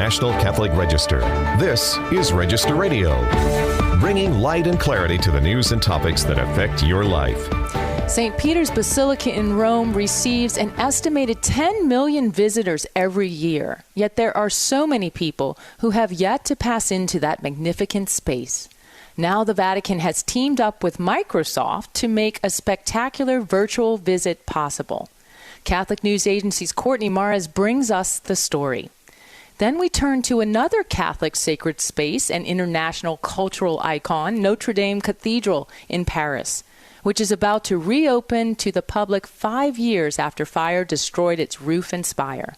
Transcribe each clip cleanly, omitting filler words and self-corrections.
National Catholic Register. This is Register Radio, bringing light and clarity to the news and topics that affect your life. St. Peter's Basilica in Rome receives an estimated 10 million visitors every year. Yet there are so many people who have yet to pass into that magnificent space. Now the Vatican has teamed up with Microsoft to make a spectacular virtual visit possible. Catholic News Agency's Courtney Mares brings us the story. Then we turn to another Catholic sacred space and international cultural icon, Notre Dame Cathedral in Paris, which is about to reopen to the public 5 years after fire destroyed its roof and spire.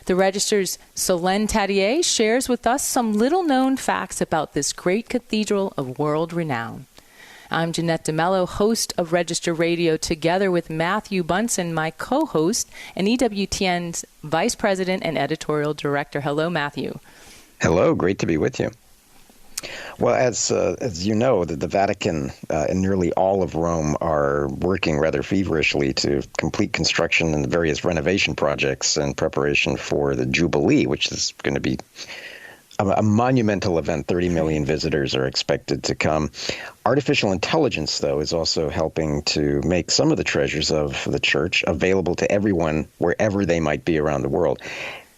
The Register's Solene Tadie shares with us some little-known facts about this great cathedral of world renown. I'm Jeanette DeMello, host of Register Radio, together with Matthew Bunson, my co-host, and EWTN's Vice President and Editorial Director. Hello, Matthew. Hello, great to be with you. Well, as you know, the Vatican and nearly all of Rome are working rather feverishly to complete construction and the various renovation projects in preparation for the Jubilee, which is going to be a monumental event. 30 million visitors are expected to come. Artificial intelligence, though, is also helping to make some of the treasures of the church available to everyone wherever they might be around the world.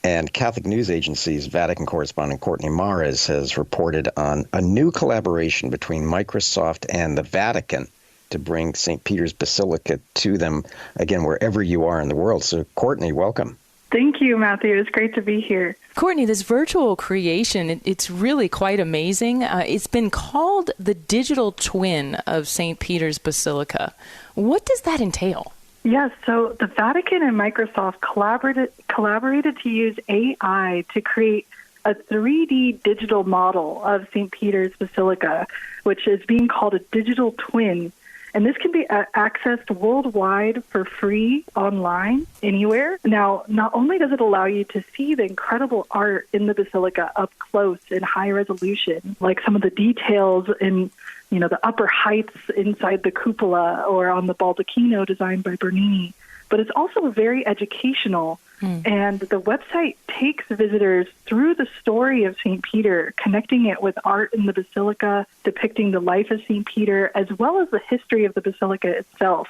And Catholic News Agency's Vatican correspondent Courtney Mares has reported on a new collaboration between Microsoft and the Vatican to bring St. Peter's Basilica to them, again, wherever you are in the world. So, Courtney, welcome. Thank you, Matthew. It's great to be here. Courtney, this virtual creation, it's really quite amazing. It's been called the digital twin of St. Peter's Basilica. What does that entail? Yes, so the Vatican and Microsoft collaborated to use AI to create a 3D digital model of St. Peter's Basilica, which is being called a digital twin. And this can be accessed worldwide for free online, anywhere. Now, not only does it allow you to see the incredible art in the Basilica up close in high resolution, like some of the details in the upper heights inside the cupola or on the baldacchino designed by Bernini, but it's also very educational. And the website takes visitors through the story of St. Peter, connecting it with art in the Basilica, depicting the life of St. Peter, as well as the history of the Basilica itself,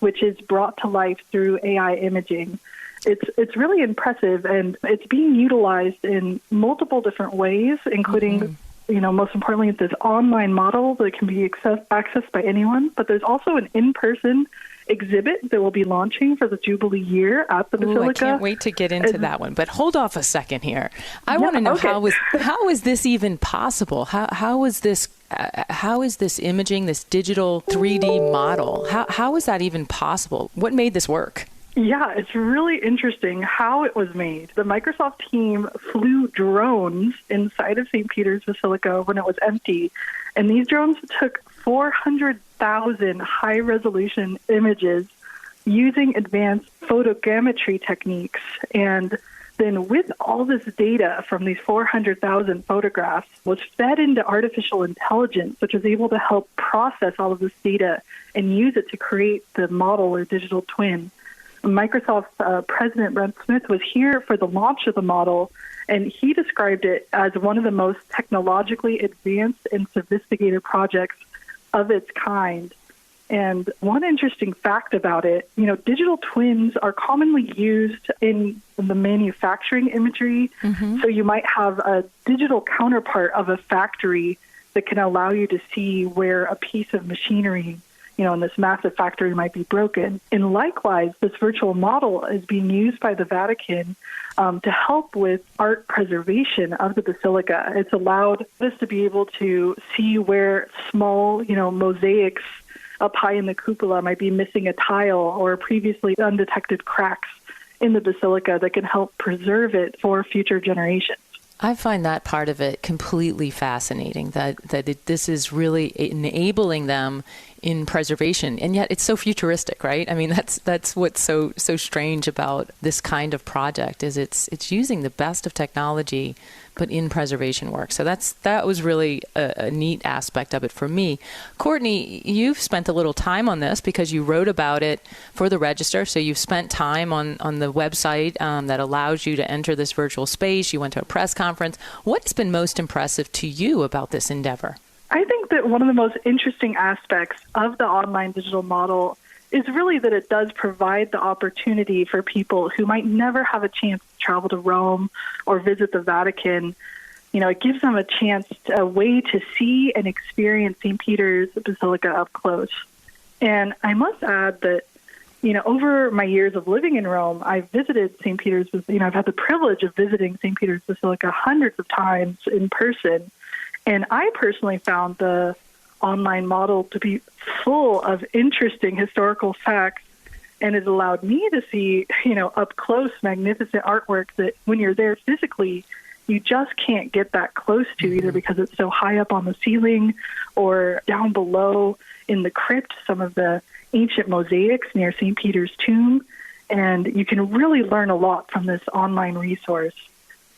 which is brought to life through AI imaging. It's really impressive, and it's being utilized in multiple different ways, including most importantly, this online model that can be accessed by anyone. But there's also an in-person exhibit that will be launching for the Jubilee year at the Basilica. I can't wait to get into that one. But hold off a second here. I want to know how is this even possible? How is this imaging, this digital 3D model? How is that even possible? What made this work? Yeah, it's really interesting how it was made. The Microsoft team flew drones inside of St. Peter's Basilica when it was empty, and these drones took 400,000 high-resolution images using advanced photogrammetry techniques. And then with all this data from these 400,000 photographs was fed into artificial intelligence, which was able to help process all of this data and use it to create the model or digital twin. Microsoft's president, Brent Smith, was here for the launch of the model, and he described it as one of the most technologically advanced and sophisticated projects of its kind. And one interesting fact about it, digital twins are commonly used in the manufacturing imagery. So you might have a digital counterpart of a factory that can allow you to see where a piece of machinery in this massive factory might be broken. And likewise, this virtual model is being used by the Vatican to help with art preservation of the Basilica. It's allowed us to be able to see where small, mosaics up high in the cupola might be missing a tile or previously undetected cracks in the Basilica that can help preserve it for future generations. I find that part of it completely fascinating, that this is really enabling them in preservation, and yet it's so futuristic, right? I mean, that's what's so strange about this kind of project is it's using the best of technology, but in preservation work. So that was really a neat aspect of it for me. Courtney, you've spent a little time on this because you wrote about it for the Register. So you've spent time on the website that allows you to enter this virtual space. You went to a press conference. What's been most impressive to you about this endeavor? I think that one of the most interesting aspects of the online digital model is really that it does provide the opportunity for people who might never have a chance to travel to Rome or visit the Vatican. You know, it gives them a way to see and experience St. Peter's Basilica up close. And I must add that, you know, over my years of living in Rome, I've visited St. Peter's, I've had the privilege of visiting St. Peter's Basilica hundreds of times in person. And I personally found the online model to be full of interesting historical facts, and it allowed me to see, up close, magnificent artwork that when you're there physically, you just can't get that close to, either because it's so high up on the ceiling or down below in the crypt, some of the ancient mosaics near St. Peter's tomb. And you can really learn a lot from this online resource.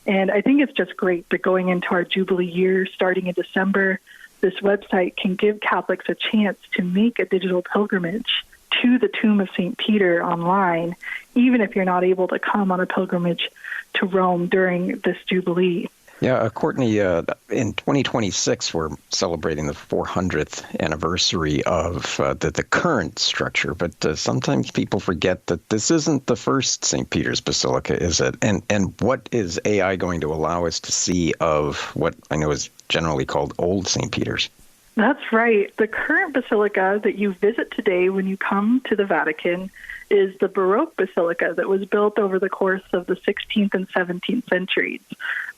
And I think it's just great that going into our Jubilee year, starting in December, this website can give Catholics a chance to make a digital pilgrimage to the tomb of St. Peter online, even if you're not able to come on a pilgrimage to Rome during this Jubilee. Yeah, Courtney, in 2026, we're celebrating the 400th anniversary of the current structure, but sometimes people forget that this isn't the first St. Peter's Basilica, is it? And what is AI going to allow us to see of what I know is generally called Old St. Peter's? That's right. The current basilica that you visit today when you come to the Vatican is the Baroque basilica that was built over the course of the 16th and 17th centuries.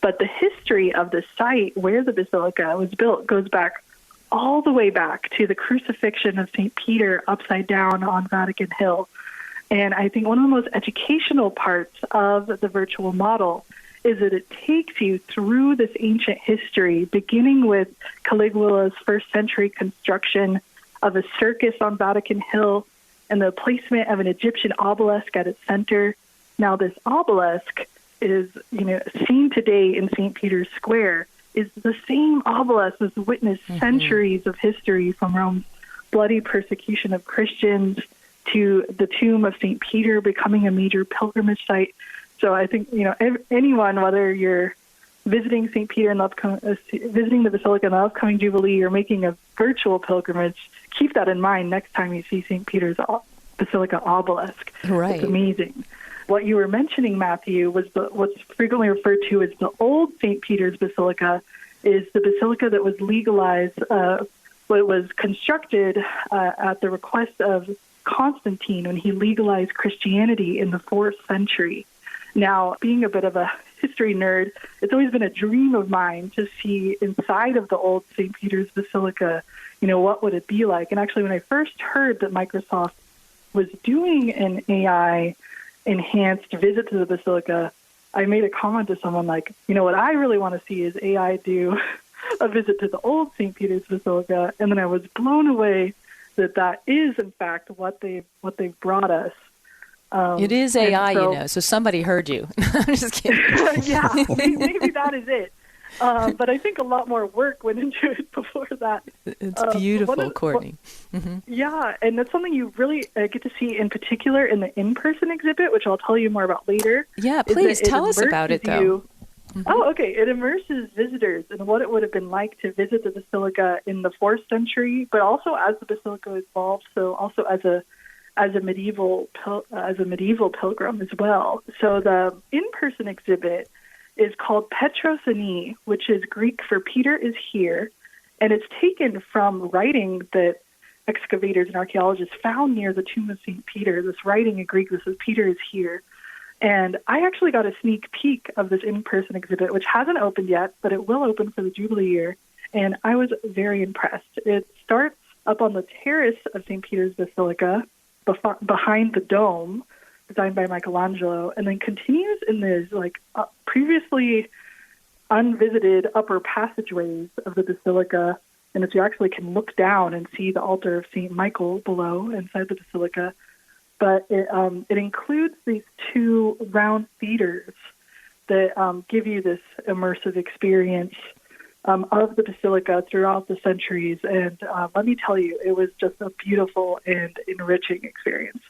But the history of the site where the basilica was built goes back all the way back to the crucifixion of St. Peter upside down on Vatican Hill. And I think one of the most educational parts of the virtual model is that it takes you through this ancient history, beginning with Caligula's first century construction of a circus on Vatican Hill and the placement of an Egyptian obelisk at its center. Now, this obelisk is, seen today in St. Peter's Square, is the same obelisk that's witnessed centuries of history, from Rome's bloody persecution of Christians to the tomb of St. Peter becoming a major pilgrimage site. So I think, anyone, whether you're visiting St. Peter in visiting the Basilica in the upcoming Jubilee or making a virtual pilgrimage, keep that in mind next time you see St. Peter's Basilica obelisk. Right. It's amazing. What you were mentioning, Matthew, was what's frequently referred to as the old St. Peter's Basilica, is the basilica that was legalized, what was constructed at the request of Constantine when he legalized Christianity in the 4th century. Now, being a bit of a history nerd, it's always been a dream of mine to see inside of the old St. Peter's Basilica, what would it be like? And actually, when I first heard that Microsoft was doing an AI-enhanced visit to the Basilica, I made a comment to someone like, what I really want to see is AI do a visit to the old St. Peter's Basilica. And then I was blown away that is, in fact, what they've brought us. It is AI, so somebody heard you. I'm just kidding. Yeah, maybe that is it. But I think a lot more work went into it before that. It's beautiful, Courtney. Yeah, and that's something you really get to see in particular in the in-person exhibit, which I'll tell you more about later. Yeah, please tell us about it, though. Oh, okay. It immerses visitors in what it would have been like to visit the Basilica in the 4th century, but also as the Basilica evolved, so also as a medieval pilgrim as well. So the in-person exhibit is called Petros Ani, which is Greek for Peter is here, and it's taken from writing that excavators and archaeologists found near the tomb of St. Peter. This writing in Greek that says Peter is here. And I actually got a sneak peek of this in-person exhibit, which hasn't opened yet, but it will open for the Jubilee year, and I was very impressed. It starts up on the terrace of St. Peter's Basilica, behind the dome, designed by Michelangelo, and then continues in these previously unvisited upper passageways of the basilica And if you actually can look down and see the altar of St. Michael below inside the basilica. But it includes these two round theaters that give you this immersive experience of the basilica throughout the centuries. And let me tell you, it was just a beautiful and enriching experience.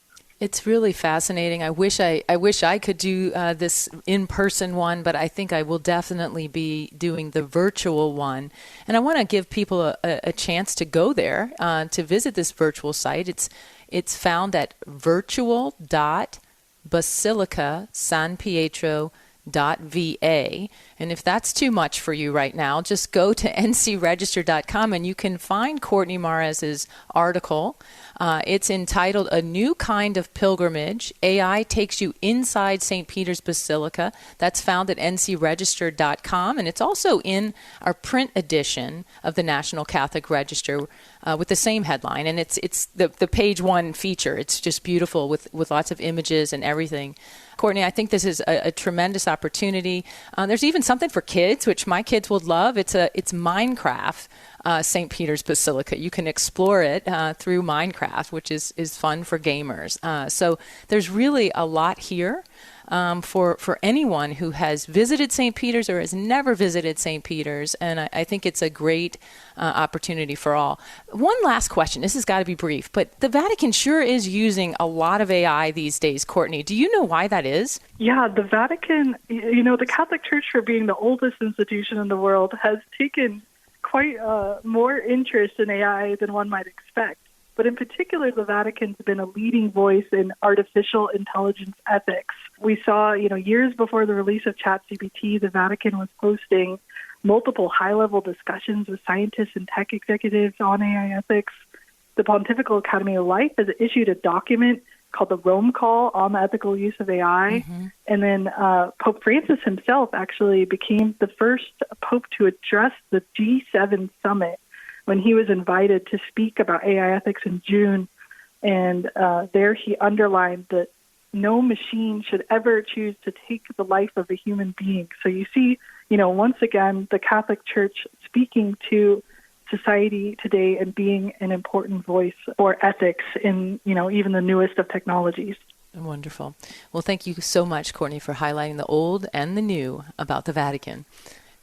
It's really fascinating. I wish I could do this in-person one, but I think I will definitely be doing the virtual one. And I want to give people a chance to go there to visit this virtual site. It's found at virtual.basilicasanpietro.va. And if that's too much for you right now, just go to ncregister.com and you can find Courtney Mares' article. It's entitled A New Kind of Pilgrimage. AI Takes You Inside St. Peter's Basilica. That's found at ncregister.com. And it's also in our print edition of the National Catholic Register with the same headline. And it's the page one feature. It's just beautiful with lots of images and everything. Courtney, I think this is a tremendous opportunity. There's even something for kids, which my kids would love. It's Minecraft. St. Peter's Basilica. You can explore it through Minecraft, which is fun for gamers. So there's really a lot here for anyone who has visited St. Peter's or has never visited St. Peter's, and I think it's a great opportunity for all. One last question. This has got to be brief, but the Vatican sure is using a lot of AI these days, Courtney. Do you know why that is? Yeah, the Vatican, the Catholic Church, for being the oldest institution in the world, has taken quite more interest in AI than one might expect. But in particular, the Vatican's been a leading voice in artificial intelligence ethics. We saw, years before the release of ChatGPT, the Vatican was hosting multiple high-level discussions with scientists and tech executives on AI ethics. The Pontifical Academy of Life has issued a document called the Rome Call on the ethical use of AI. Mm-hmm. And then Pope Francis himself actually became the first pope to address the G7 summit when he was invited to speak about AI ethics in June. And there he underlined that no machine should ever choose to take the life of a human being. So you see, once again, the Catholic Church speaking to society today and being an important voice for ethics in, even the newest of technologies. Wonderful. Well, thank you so much, Courtney, for highlighting the old and the new about the Vatican.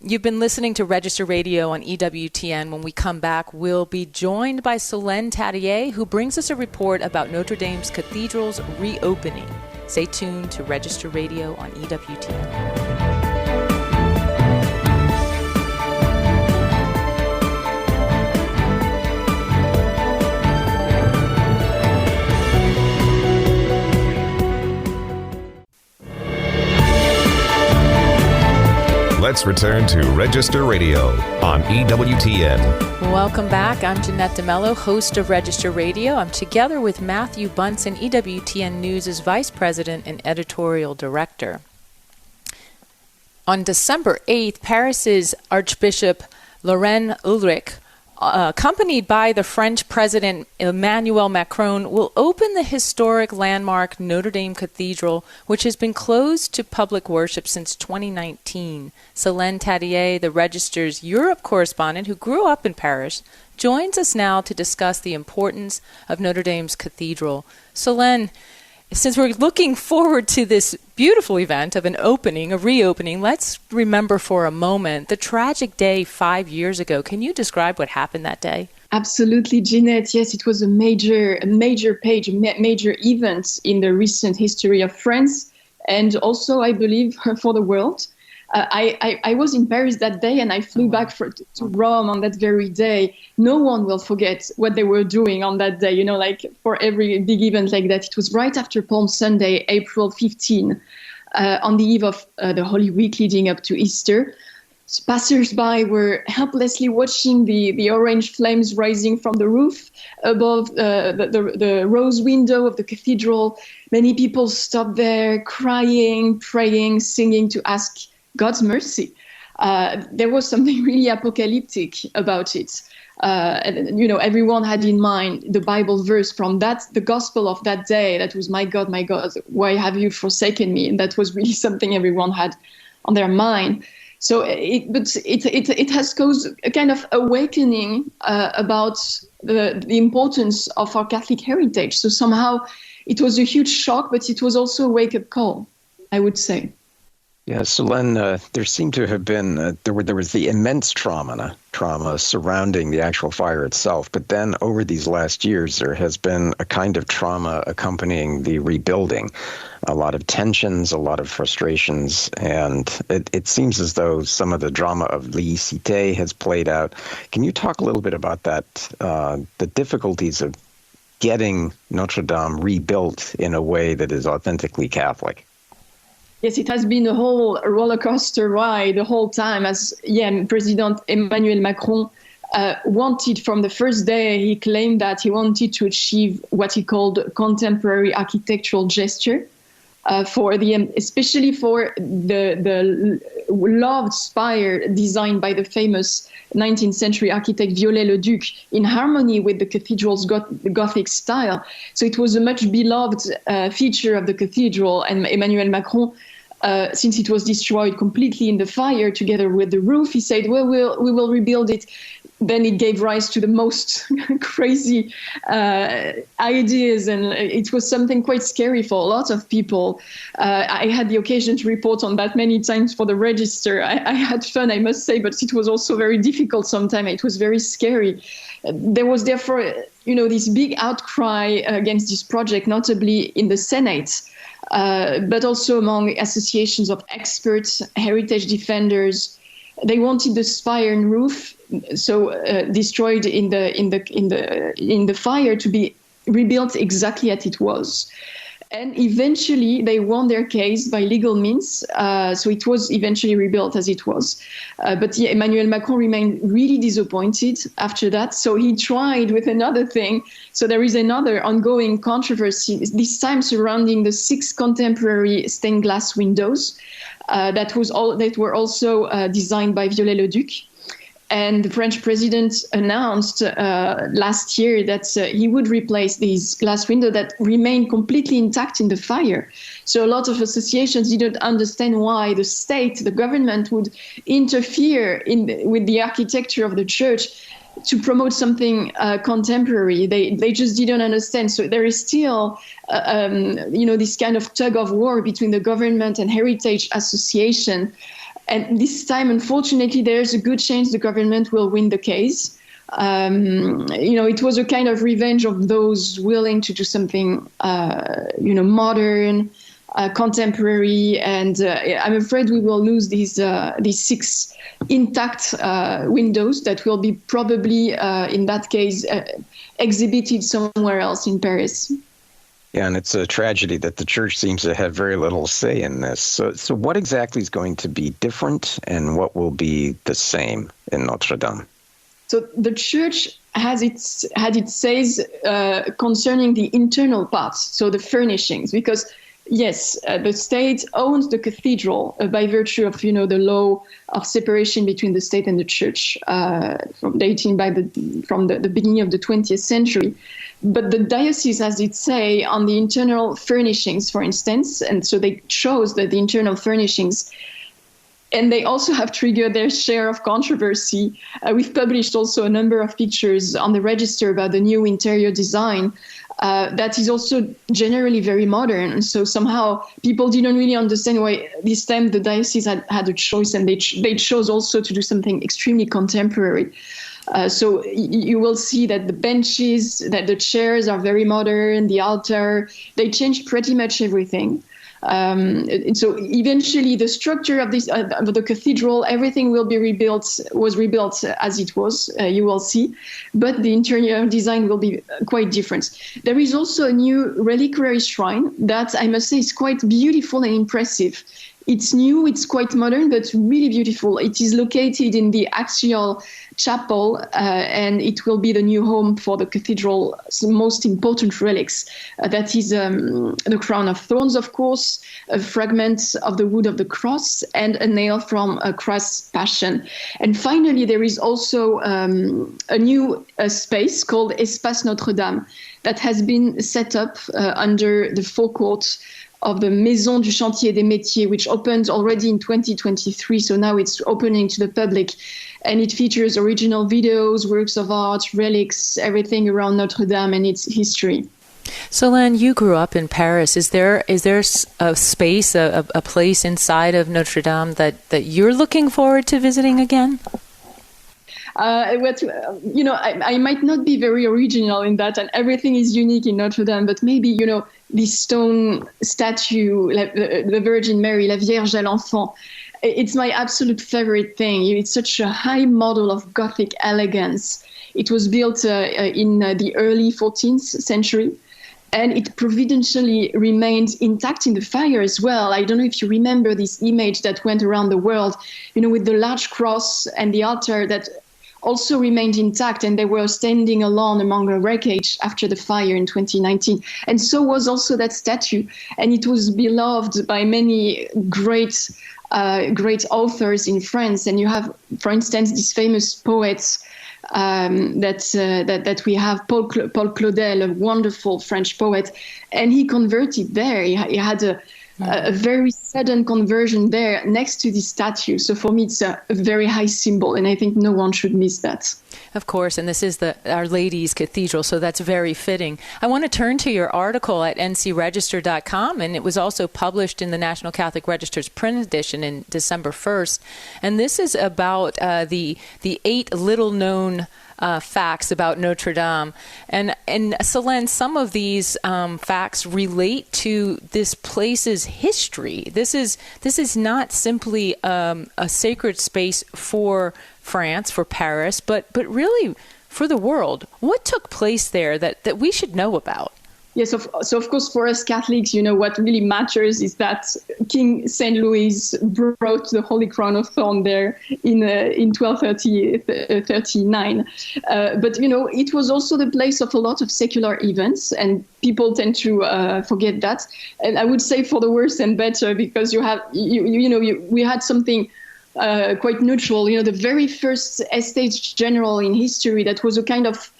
You've been listening to Register Radio on EWTN. When we come back, we'll be joined by Solene Tadie, who brings us a report about Notre Dame Cathedral's reopening. Stay tuned to Register Radio on EWTN. Let's return to Register Radio on EWTN. Welcome back. I'm Jeanette DeMello, host of Register Radio. I'm together with Matthew Bunson, EWTN News' Vice President and Editorial Director. On December 8th, Paris's Archbishop Laurent Ulrich, accompanied by the French President Emmanuel Macron, will open the historic landmark Notre Dame Cathedral, which has been closed to public worship since 2019. Solene Tadie, the Register's Europe correspondent who grew up in Paris, joins us now to discuss the importance of Notre Dame's cathedral. Solene, since we're looking forward to this beautiful event of a reopening, let's remember for a moment the tragic day 5 years ago. Can you describe what happened that day? Absolutely, Jeanette. Yes, it was a major event in the recent history of France and also, I believe, for the world. I was in Paris that day and I flew back to Rome on that very day. No one will forget what they were doing on that day. Like for every big event like that, it was right after Palm Sunday, April 15, on the eve of the Holy Week leading up to Easter. So passers-by were helplessly watching the orange flames rising from the roof above the rose window of the cathedral. Many people stopped there crying, praying, singing to ask God's mercy. There was something really apocalyptic about it. Everyone had in mind the Bible verse from the gospel of that day. That was, my God, why have you forsaken me? And that was really something everyone had on their mind. So it has caused a kind of awakening about the importance of our Catholic heritage. So somehow it was a huge shock, but it was also a wake-up call, I would say. Yeah, Solene, there seemed to have been, there was the immense trauma surrounding the actual fire itself. But then over these last years, there has been a kind of trauma accompanying the rebuilding. A lot of tensions, a lot of frustrations, and it seems as though some of the drama of laïcité has played out. Can you talk a little bit about that, the difficulties of getting Notre Dame rebuilt in a way that is authentically Catholic? Yes, it has been a whole roller coaster ride the whole time, as President Emmanuel Macron wanted from the first day. He claimed that he wanted to achieve what he called contemporary architectural gesture, especially for the loved spire designed by the famous 19th century architect Viollet-le-Duc, in harmony with the cathedral's Gothic style. So it was a much beloved feature of the cathedral, and Emmanuel Macron, since it was destroyed completely in the fire together with the roof, he said, well, we will rebuild it. Then it gave rise to the most crazy ideas, and it was something quite scary for a lot of people. I had the occasion to report on that many times for the Register. I had fun, I must say, but it was also very difficult sometimes. It was very scary. There was therefore, this big outcry against this project, notably in the Senate, but also among associations of experts, heritage defenders. They wanted the spire and roof, so destroyed in the fire, to be rebuilt exactly as it was. And eventually they won their case by legal means. So it was eventually rebuilt as it was. But Emmanuel Macron remained really disappointed after that. So he tried with another thing. So there is another ongoing controversy, this time surrounding the 6 contemporary stained glass windows that were also designed by Viollet-le-Duc. And the French president announced last year that he would replace these glass windows that remained completely intact in the fire. So a lot of associations didn't understand why the state, the government, would interfere with the architecture of the church to promote something contemporary. They just didn't understand. So there is still, this kind of tug of war between the government and Heritage Association. And this time, unfortunately, there's a good chance the government will win the case. It was a kind of revenge of those willing to do something, modern, contemporary. And I'm afraid we will lose these 6 intact windows that will be probably, in that case, exhibited somewhere else in Paris. Yeah, and it's a tragedy that the church seems to have very little say in this. So what exactly is going to be different, and what will be the same in Notre Dame? So the church had its says concerning the internal parts, so the furnishings, because yes, the state owns the cathedral by virtue of the law of separation between the state and the church, dating from the beginning of the 20th century. But the diocese has its say on the internal furnishings, for instance, and so they chose that the internal furnishings, and they also have triggered their share of controversy. We've published also a number of pictures on the Register about the new interior design that is also generally very modern. And so somehow people didn't really understand why this time the diocese had a choice, and they chose also to do something extremely contemporary. So you will see that the benches, that the chairs are very modern, the altar, they changed pretty much everything. And so eventually the structure of the cathedral, everything was rebuilt as it was, you will see, but the interior design will be quite different. There is also a new reliquary shrine that I must say is quite beautiful and impressive. It's new, it's quite modern, but really beautiful. It is located in the axial chapel, and it will be the new home for the cathedral's most important relics. That is the crown of thorns, of course, a fragment of the wood of the cross, and a nail from Christ's Passion. And finally, there is also a new space called Espace Notre Dame that has been set up under the forecourt of the Maison du Chantier et des Métiers, which opened already in 2023. So now it's opening to the public. And it features original videos, works of art, relics, everything around Notre Dame and its history. Solene, you grew up in Paris. Is there a space, a place inside of Notre Dame that you're looking forward to visiting again? I might not be very original in that, and everything is unique in Notre Dame, but maybe, this stone statue, like the Virgin Mary, La Vierge à l'Enfant, it's my absolute favorite thing. It's such a high model of Gothic elegance. It was built in the early 14th century, and it providentially remained intact in the fire as well. I don't know if you remember this image that went around the world, with the large cross and the altar that also remained intact, and they were standing alone among the wreckage after the fire in 2019. And so was also that statue, and it was beloved by many great authors in France. And you have, for instance, these famous poets that we have, Paul Claudel, a wonderful French poet, and he converted there. He had a very sudden conversion there next to the statue. So for me, it's a very high symbol, and I think no one should miss that. Of course, and this is Our Lady's Cathedral, so that's very fitting. I want to turn to your article at ncregister.com, and it was also published in the National Catholic Register's print edition in December 1st. And this is about the 8 little-known facts about Notre Dame. And Solene, some of these facts relate to this place's history. This is not simply a sacred space for France, for Paris, but really for the world. What took place there that we should know about? Yes, so of course, for us Catholics, what really matters is that King St. Louis brought the Holy Crown of Thorns there in 1239. But, it was also the place of a lot of secular events, and people tend to forget that. And I would say for the worse and better, because we had something quite neutral. The very first Estates General in history that was a kind of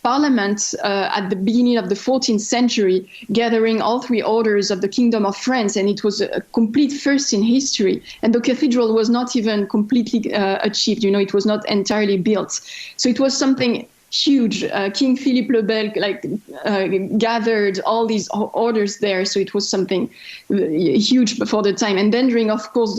parliament at the beginning of the 14th century, gathering all 3 orders of the Kingdom of France, and it was a complete first in history. And the cathedral was not even completely achieved. It was not entirely built. So it was something huge. King Philippe le Bel gathered all these orders there, so it was something huge before the time. And then during, of course,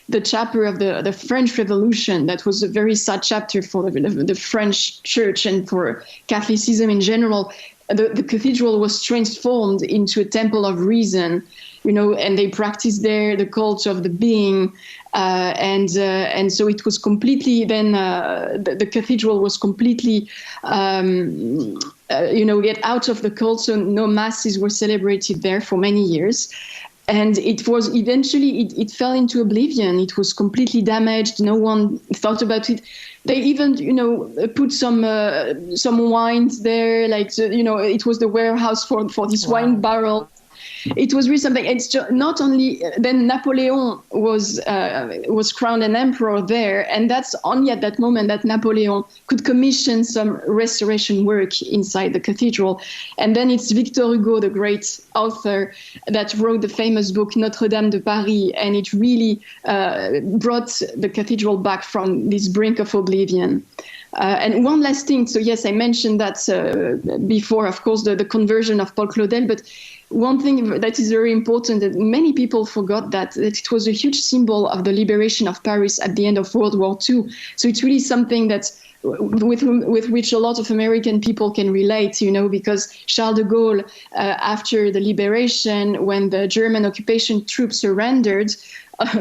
the chapter of the French Revolution, that was a very sad chapter for the French Church and for Catholicism in general. The cathedral was transformed into a temple of reason, and they practiced there the cult of the being, and so it was completely. Then the cathedral was completely, get out of the cult. So no masses were celebrated there for many years. And it was eventually, it fell into oblivion. It was completely damaged. No one thought about it. They even, put some wines there, it was the warehouse for this wine barrel. It was really something. It's just not only then Napoleon was crowned an emperor there, and that's only at that moment that Napoleon could commission some restoration work inside the cathedral. And then it's Victor Hugo, the great author, that wrote the famous book Notre Dame de Paris, and it really brought the cathedral back from this brink of oblivion. And one last thing. So yes, I mentioned that before, of course, the conversion of Paul Claudel, but one thing that is very important, that many people forgot that it was a huge symbol of the liberation of Paris at the end of World War II. So it's really something that with which a lot of American people can relate, because Charles de Gaulle, after the liberation, when the German occupation troops surrendered,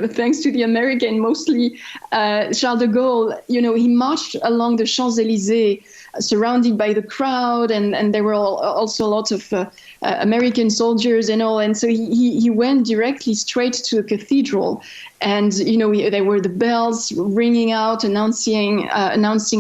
thanks to the American mostly, Charles de Gaulle, he marched along the Champs-Élysées, surrounded by the crowd, and there were also a lot of American soldiers and all, and so he went directly straight to the cathedral, and there were the bells ringing out, announcing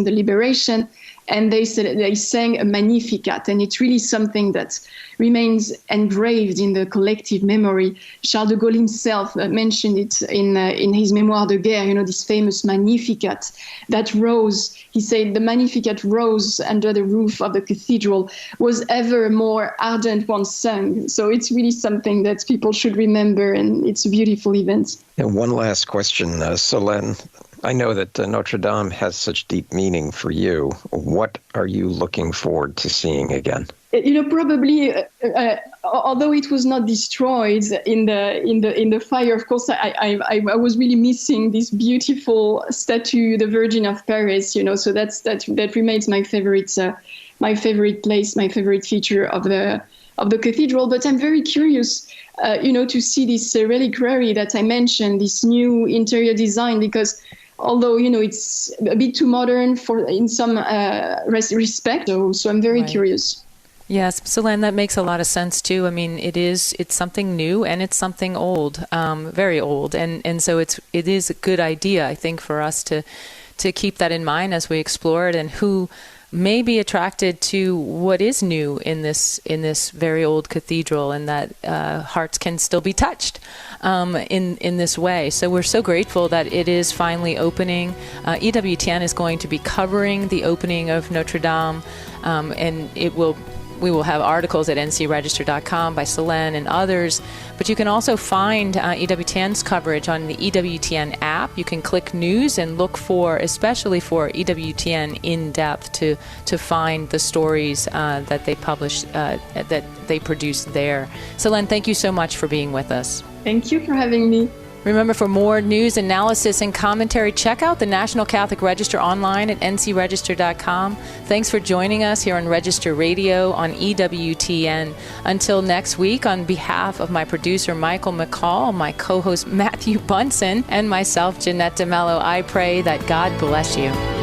the liberation, and they sang a Magnificat, and it's really something that remains engraved in the collective memory. Charles de Gaulle himself mentioned it in his Mémoire de Guerre, this famous Magnificat that rose. He said the Magnificat rose under the roof of the cathedral, was ever more ardent once sung. So it's really something that people should remember, and it's a beautiful event. And one last question, Solene. I know that Notre Dame has such deep meaning for you. What are you looking forward to seeing again? Probably, although it was not destroyed in the fire, of course, I was really missing this beautiful statue, the Virgin of Paris. So that remains my favorite place, my favorite feature of the cathedral. But I'm very curious, to see this reliquary that I mentioned, this new interior design, because although it's a bit too modern in some respect, so I'm very curious. Yes, Solene, that makes a lot of sense too. I mean, it's something new and it's something old, very old, and so it is a good idea, I think, for us to keep that in mind as we explore it, and who may be attracted to what is new in this very old cathedral, and that hearts can still be touched in this way. So we're so grateful that it is finally opening. EWTN is going to be covering the opening of Notre Dame, and we will have articles at ncregister.com by Solene and others, but you can also find EWTN's coverage on the EWTN app. You can click news and look especially for EWTN in depth to find the stories that they publish, that they produce there. Solene, thank you so much for being with us. Thank you for having me. Remember, for more news, analysis, and commentary, check out the National Catholic Register online at ncregister.com. Thanks for joining us here on Register Radio on EWTN. Until next week, on behalf of my producer, Michael McCall, my co-host, Matthew Bunson, and myself, Jeanette DeMello, I pray that God bless you.